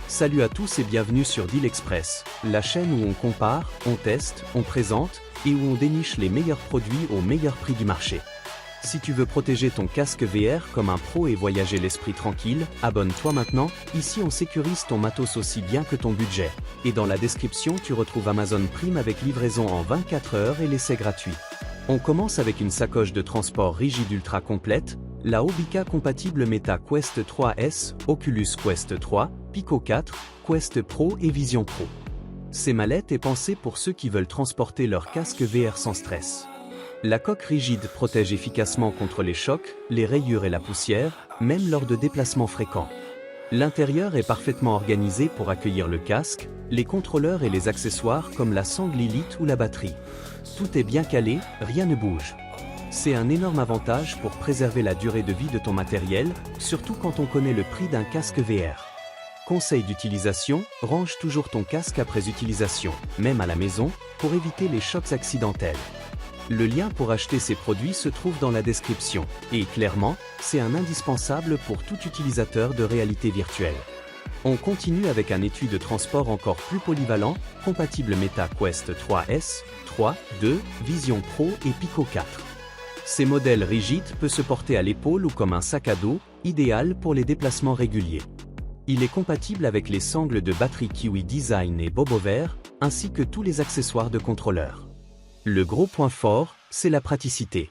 Salut à tous et bienvenue sur Deal Express, la chaîne où on compare, on teste, on présente et où on déniche les meilleurs produits au meilleur prix du marché. Si tu veux protéger ton casque VR comme un pro et voyager l'esprit tranquille, abonne-toi maintenant, ici on sécurise ton matos aussi bien que ton budget. Et dans la description tu retrouves Amazon Prime avec livraison en 24 heures et l'essai gratuit. On commence avec une sacoche de transport rigide ultra complète, la Obica compatible Meta Quest 3S, Oculus Quest 3, Pico 4, Quest Pro et Vision Pro. Ces mallettes est pensée pour ceux qui veulent transporter leur casque VR sans stress. La coque rigide protège efficacement contre les chocs, les rayures et la poussière, même lors de déplacements fréquents. L'intérieur est parfaitement organisé pour accueillir le casque, les contrôleurs et les accessoires comme la sangle Lilith ou la batterie. Tout est bien calé, rien ne bouge. C'est un énorme avantage pour préserver la durée de vie de ton matériel, surtout quand on connaît le prix d'un casque VR. Conseil d'utilisation, range toujours ton casque après utilisation, même à la maison, pour éviter les chocs accidentels. Le lien pour acheter ces produits se trouve dans la description, et clairement, c'est un indispensable pour tout utilisateur de réalité virtuelle. On continue avec un étui de transport encore plus polyvalent, compatible Meta Quest 3S, 3, 2, Vision Pro et Pico 4. Ces modèles rigides peuvent se porter à l'épaule ou comme un sac à dos, idéal pour les déplacements réguliers. Il est compatible avec les sangles de batterie Kiwi Design et BoboVer, ainsi que tous les accessoires de contrôleur. Le gros point fort, c'est la praticité.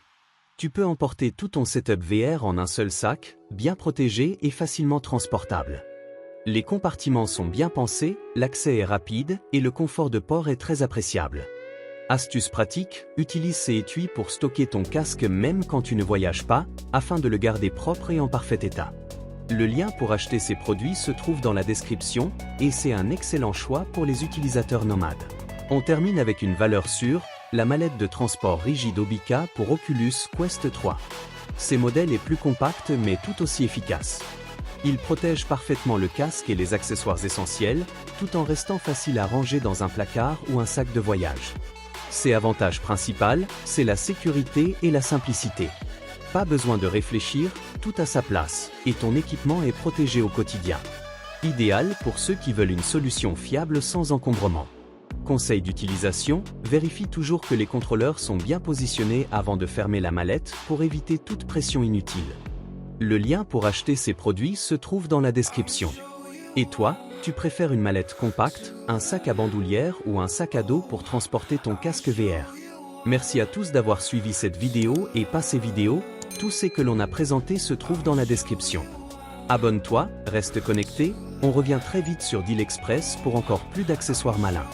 Tu peux emporter tout ton setup VR en un seul sac, bien protégé et facilement transportable. Les compartiments sont bien pensés, l'accès est rapide et le confort de port est très appréciable. Astuce pratique, utilise ces étuis pour stocker ton casque même quand tu ne voyages pas, afin de le garder propre et en parfait état. Le lien pour acheter ces produits se trouve dans la description, et c'est un excellent choix pour les utilisateurs nomades. On termine avec une valeur sûre, la mallette de transport rigide Obica pour Oculus Quest 3. Ces modèles est plus compact mais tout aussi efficace. Il protège parfaitement le casque et les accessoires essentiels, tout en restant facile à ranger dans un placard ou un sac de voyage. Ses avantages principaux, c'est la sécurité et la simplicité. Pas besoin de réfléchir, tout à sa place, et ton équipement est protégé au quotidien. Idéal pour ceux qui veulent une solution fiable sans encombrement. Conseil d'utilisation, vérifie toujours que les contrôleurs sont bien positionnés avant de fermer la mallette pour éviter toute pression inutile. Le lien pour acheter ces produits se trouve dans la description. Et toi, tu préfères une mallette compacte, un sac à bandoulière ou un sac à dos pour transporter ton casque VR? Merci à tous d'avoir suivi cette vidéo et pas ces vidéos, tout ce que l'on a présenté se trouve dans la description. Abonne-toi, reste connecté, on revient très vite sur Deal Express pour encore plus d'accessoires malins.